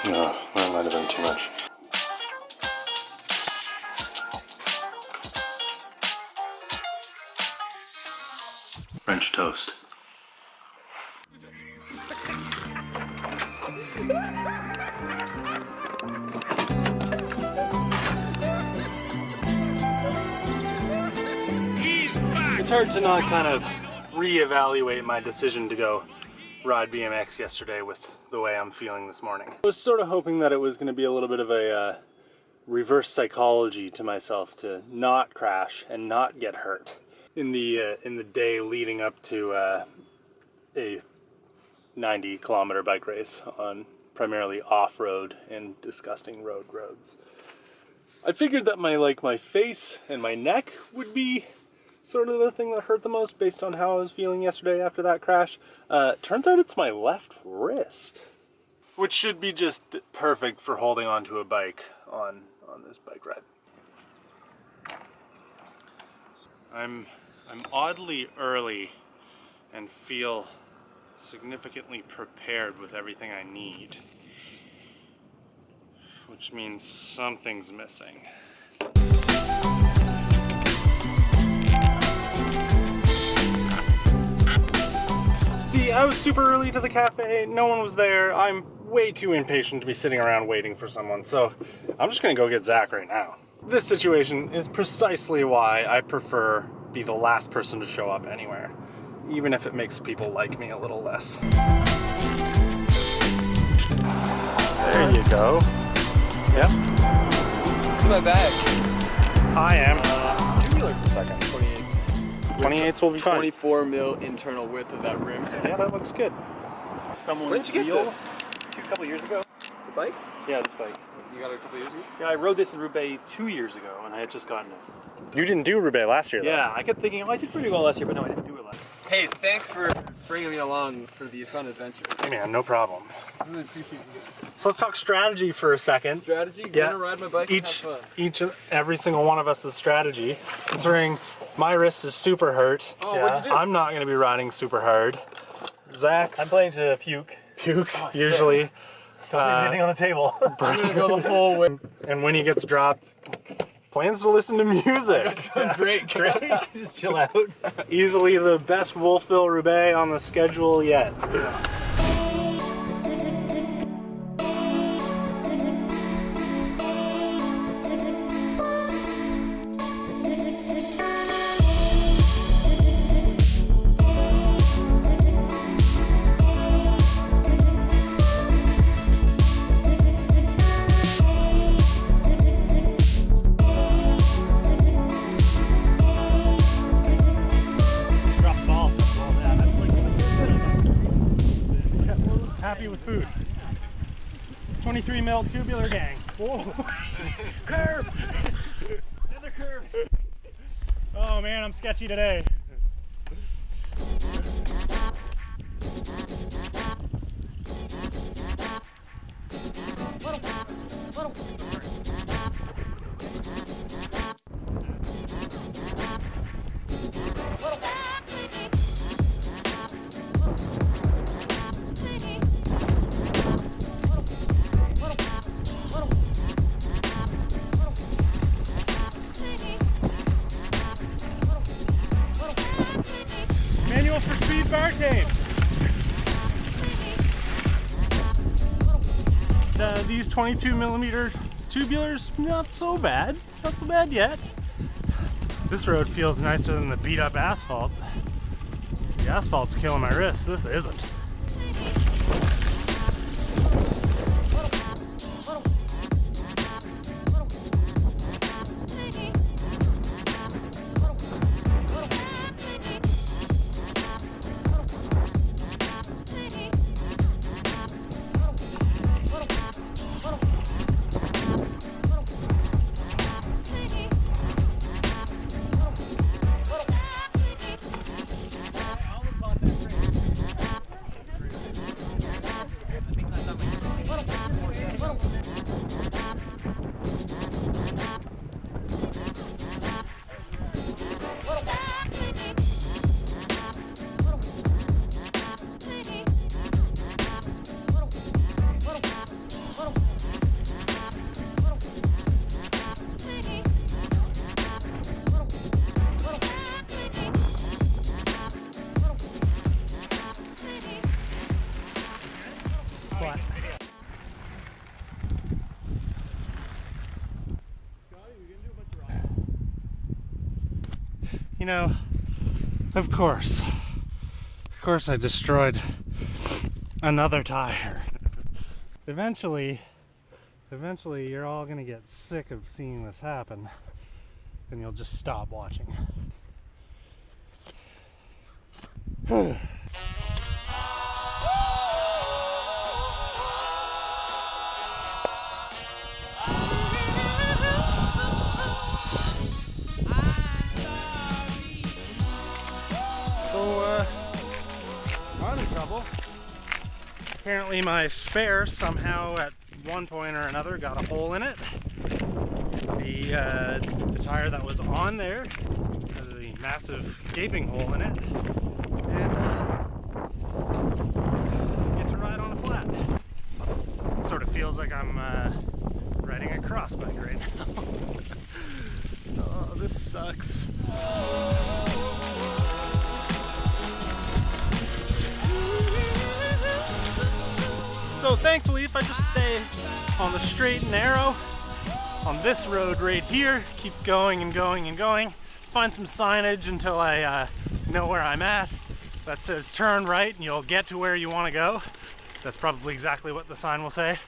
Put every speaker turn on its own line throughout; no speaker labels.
No, that might have been too much. French toast. It's hard to not kind of reevaluate my decision to go ride BMX yesterday with the way I'm feeling this morning. I was sort of hoping that it was going to be a little bit of a reverse psychology to myself to not crash and not get hurt in the day leading up to a 90-kilometer bike race on primarily off-road and disgusting roads. I figured that my face and my neck would be sort of the thing that hurt the most based on how I was feeling yesterday after that crash. Turns out it's my left wrist, which should be just perfect for holding onto a bike on this bike ride. I'm oddly early and feel significantly prepared with everything I need, which means something's missing. See, I was super early to the cafe, no one was there. I'm way too impatient to be sitting around waiting for someone, so I'm just gonna go get Zach right now. This situation is precisely why I prefer be the last person to show up anywhere, even if it makes people like me a little less. There you go. Yep.
What's my bag?
I am. Tubular for a second. 28s will be fine.
24 mil internal width of that rim.
Yeah, that looks good.
Someone
Where'd you get this?
A couple years ago.
The bike?
Yeah, this bike.
You got it a couple years ago?
Yeah, I rode this in Roubaix 2 years ago, and I had just gotten it.
You didn't do Roubaix last year, though.
Yeah, I kept thinking, oh, I did pretty well last year, but no, I didn't do it last year.
Hey, thanks for bringing me along for the fun adventure.
Hey man, no problem.
I really appreciate you guys.
So let's talk strategy for a second.
Strategy?
Yeah.
Gonna ride my bike and have fun.
Each and every single one of us is strategy. Considering my wrist is super hurt.
Oh, yeah, what'd you do?
I'm not going to be riding super hard. Zach's
I'm planning to puke.
Usually.
Don't leave anything on the table.
I'm gonna go the whole way.
And when he gets dropped, plans to listen to music.
Great.
Just chill out.
Easily the best Wolfville Roubaix on the schedule yet. Happy with food. 23 mil tubular gang. Whoa. Curve! Another curve. Oh man, I'm sketchy today. Manual for speed bar tape. These 22 millimeter tubulars, not so bad. Not so bad yet. This road feels nicer than the beat up asphalt. The asphalt's killing my wrist. This isn't. flat. You know, of course I destroyed another tire. Eventually you're all gonna get sick of seeing this happen and you'll just stop watching. I'm in trouble. Apparently my spare somehow at one point or another got a hole in it. The tire that was on there has a massive gaping hole in it. And get to ride on a flat. Sort of feels like I'm riding a cross bike right now. Oh, this sucks. So thankfully, if I just stay on the straight and narrow on this road right here, keep going and going and going, find some signage until I know where I'm at that says turn right and you'll get to where you want to go. That's probably exactly what the sign will say.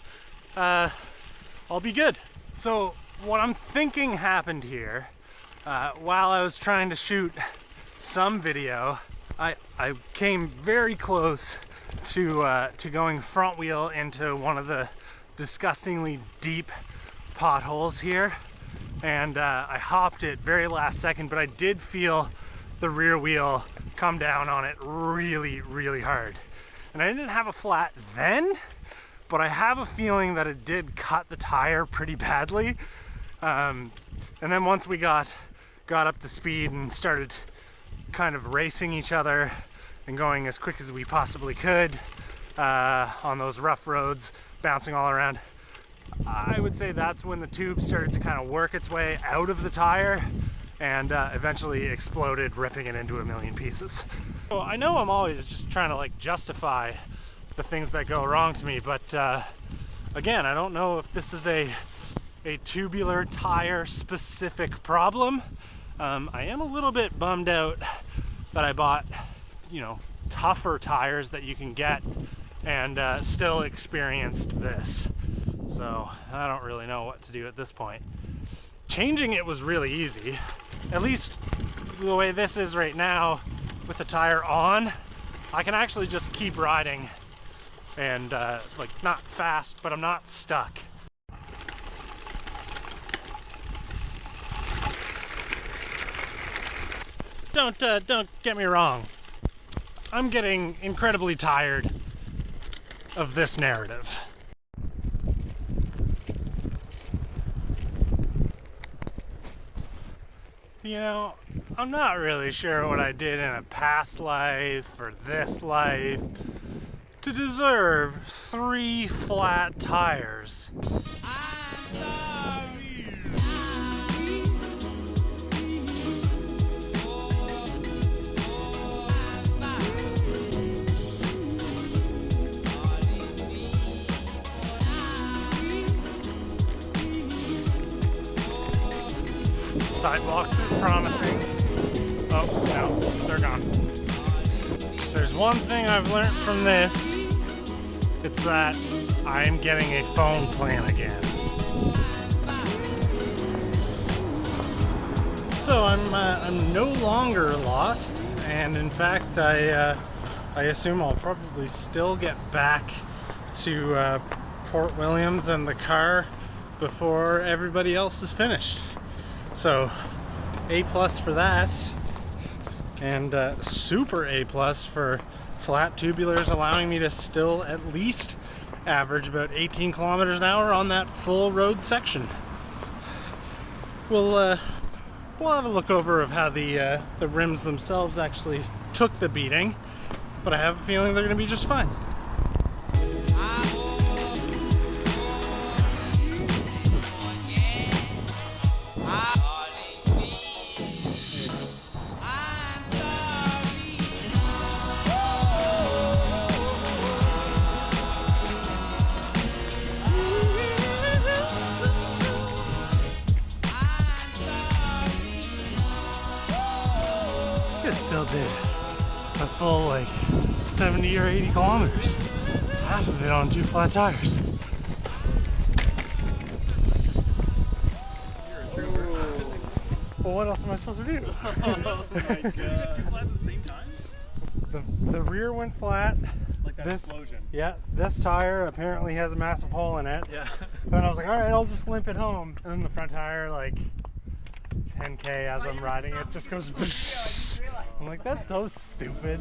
I'll be good. So what I'm thinking happened here, while I was trying to shoot some video, I came very close to going front wheel into one of the disgustingly deep potholes here, and I hopped it very last second, but I did feel the rear wheel come down on it really hard. And I didn't have a flat then, but I have a feeling that it did cut the tire pretty badly. And then once we got up to speed and started kind of racing each other and going as quick as we possibly could on those rough roads, bouncing all around, I would say that's when the tube started to kind of work its way out of the tire and eventually exploded, ripping it into a million pieces. So I know I'm always just trying to like justify the things that go wrong to me, but again, I don't know if this is a tubular tire specific problem. I am a little bit bummed out that I bought, you know, tougher tires that you can get and still experienced this. So I don't really know what to do at this point. Changing it was really easy. At least the way this is right now with the tire on, I can actually just keep riding and like not fast, but I'm not stuck. Don't get me wrong. I'm getting incredibly tired of this narrative. You know, I'm not really sure what I did in a past life or this life to deserve 3 flat tires. I'm sorry. Sidewalks is promising. Oh, no, they're gone. If there's one thing I've learned from this, it's that I'm getting a phone plan again. So I'm no longer lost, and in fact I assume I'll probably still get back to Port Williams and the car before everybody else is finished. So A+ for that, and super A+ for flat tubulars, allowing me to still at least average about 18 kilometers an hour on that full road section. We'll have a look over of how the rims themselves actually took the beating, but I have a feeling they're going to be just fine. did a full like 70 or 80 kilometers. Half of it on 2 flat tires. Well, what else am I supposed to do?
Oh my god. 2 flats at the same time?
The rear went flat.
Like that explosion.
Yeah, this tire apparently has a massive hole in it.
Yeah.
Then I was like, all right, I'll just limp it home. And then the front tire, like 10K as I'm riding it, just goes. I'm like, that's so stupid.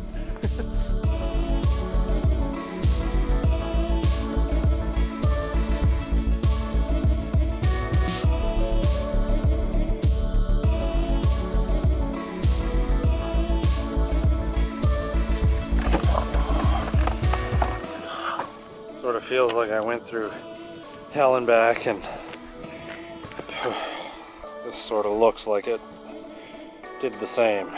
Sort of feels like I went through hell and back, and this sort of looks like it did the same.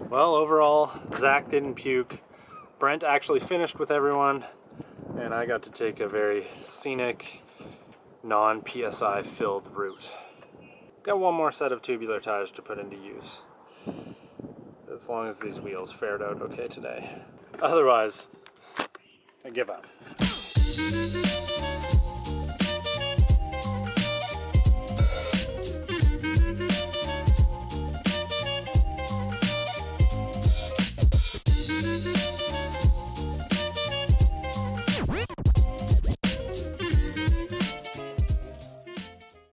Well, overall, Zach didn't puke. Brent actually finished with everyone, and I got to take a very scenic, non-PSI filled route. Got one more set of tubular tires to put into use, as long as these wheels fared out okay today. Otherwise, I give up.